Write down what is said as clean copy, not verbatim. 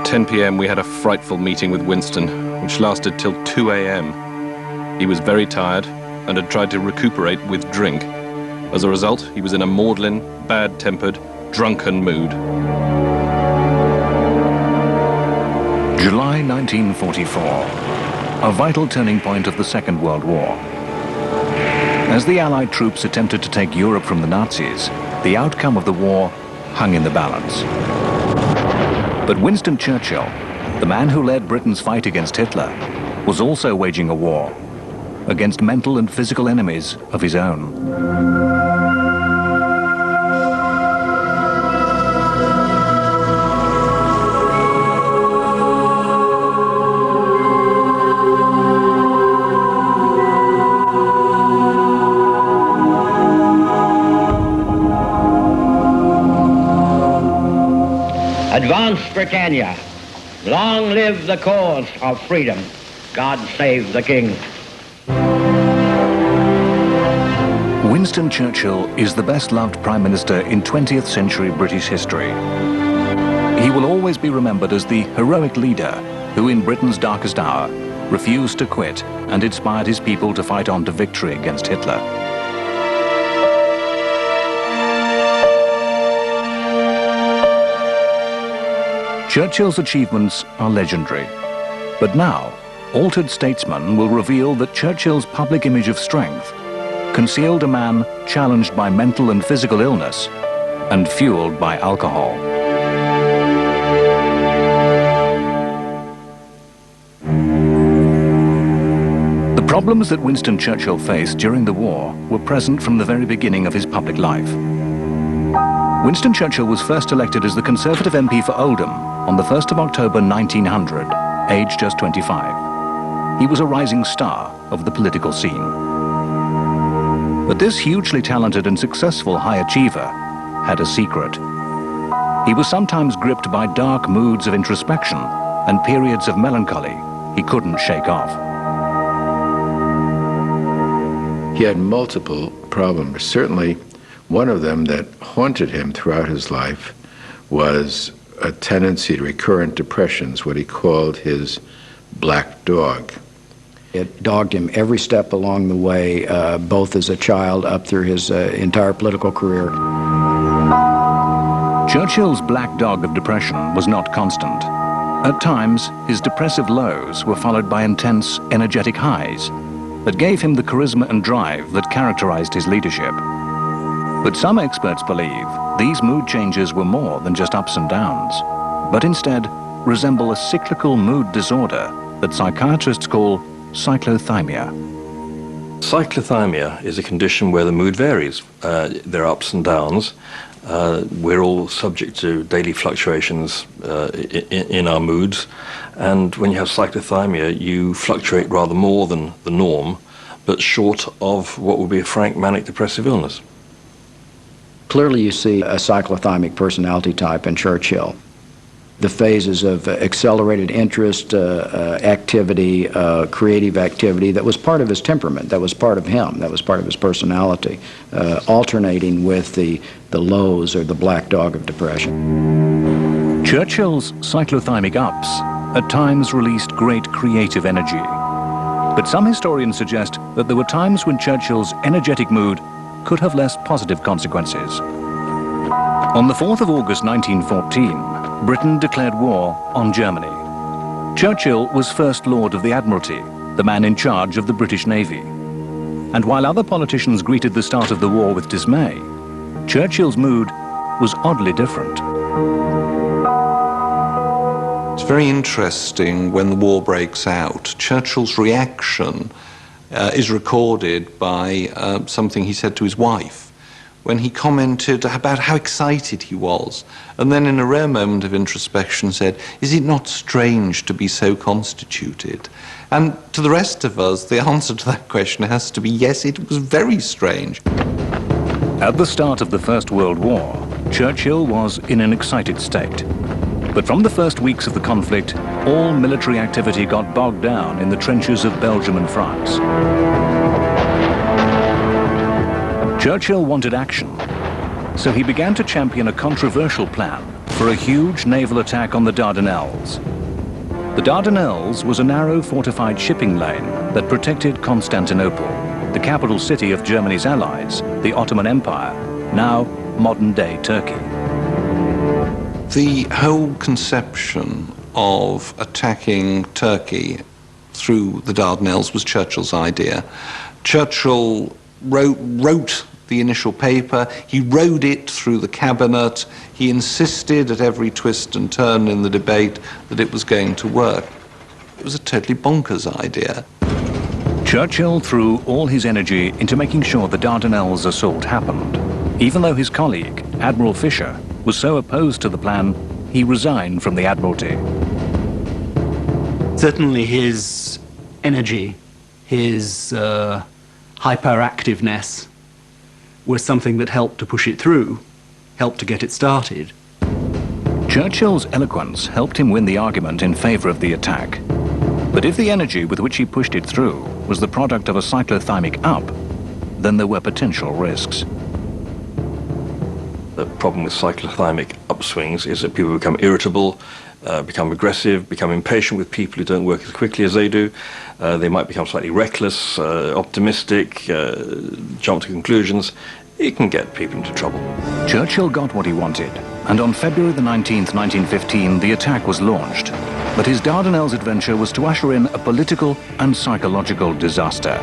10 p.m. we had a frightful meeting with Winston, which lasted till 2 a.m. He was very tired and had tried to recuperate with drink. As a result, he was in a maudlin, bad-tempered, drunken mood. July 1944, a vital turning point of the Second World War. As the Allied troops attempted to take Europe from the Nazis, the outcome of the war hung in the balance. But Winston Churchill, the man who led Britain's fight against Hitler, was also waging a war against mental and physical enemies of his own. Advance, Britannia! Long live the cause of freedom! God save the King! Winston Churchill is the best-loved Prime Minister in 20th century British history. He will always be remembered as the heroic leader who, in Britain's darkest hour, refused to quit and inspired his people to fight on to victory against Hitler. Churchill's achievements are legendary, but now, altered Statesman will reveal that Churchill's public image of strength concealed a man challenged by mental and physical illness and fueled by alcohol. The problems that Winston Churchill faced during the war were present from the very beginning of his public life. Winston Churchill was first elected as the Conservative MP for Oldham on the 1st of October 1900, aged just 25. He was a rising star of the political scene. But this hugely talented and successful high achiever had a secret. He was sometimes gripped by dark moods of introspection and periods of melancholy he couldn't shake off. He had multiple problems. Certainly, one of them that haunted him throughout his life was a tendency to recurrent depressions, what he called his black dog. It dogged him every step along the way, both as a child up through his entire political career. Churchill's black dog of depression was not constant. At times, his depressive lows were followed by intense, energetic highs that gave him the charisma and drive that characterized his leadership. But some experts believe these mood changes were more than just ups and downs, but instead resemble a cyclical mood disorder that psychiatrists call cyclothymia. Cyclothymia is a condition where the mood varies. There are ups and downs. We're all subject to daily fluctuations in our moods, and when you have cyclothymia, you fluctuate rather more than the norm, but short of what would be a frank manic depressive illness. Clearly you see a cyclothymic personality type in Churchill. The phases of accelerated interest, activity, creative activity, that was part of his temperament, that was part of him, that was part of his personality, alternating with the lows or the black dog of depression. Churchill's cyclothymic ups at times released great creative energy. But some historians suggest that there were times when Churchill's energetic mood could have less positive consequences. On the 4th of August 1914, Britain declared war on Germany. Churchill was First Lord of the Admiralty, the man in charge of the British Navy. And while other politicians greeted the start of the war with dismay, Churchill's mood was oddly different. It's very interesting when the war breaks out. Churchill's reaction is recorded by something he said to his wife, when he commented about how excited he was, and then in a rare moment of introspection said, "Is it not strange to be so constituted?" And to the rest of us, the answer to that question has to be yes, it was very strange. At the start of the First World War, Churchill was in an excited state. But from the first weeks of the conflict, all military activity got bogged down in the trenches of Belgium and France. Churchill wanted action, so he began to champion a controversial plan for a huge naval attack on the Dardanelles. The Dardanelles was a narrow fortified shipping lane that protected Constantinople, the capital city of Germany's allies, the Ottoman Empire, now modern-day Turkey. The whole conception of attacking Turkey through the Dardanelles was Churchill's idea. Churchill wrote the initial paper, he rode it through the cabinet, he insisted at every twist and turn in the debate that it was going to work. It was a totally bonkers idea. Churchill threw all his energy into making sure the Dardanelles assault happened. Even though his colleague, Admiral Fisher, was so opposed to the plan, he resigned from the Admiralty. Certainly his energy, his hyperactiveness was something that helped to push it through, helped to get it started. Churchill's eloquence helped him win the argument in favor of the attack. But if the energy with which he pushed it through was the product of a cyclothymic up, then there were potential risks. The problem with cyclothymic upswings is that people become irritable, become aggressive, become impatient with people who don't work as quickly as they do. They might become slightly reckless, optimistic, jump to conclusions. It can get people into trouble. Churchill got what he wanted, and on February the 19th, 1915, the attack was launched. But his Dardanelles adventure was to usher in a political and psychological disaster.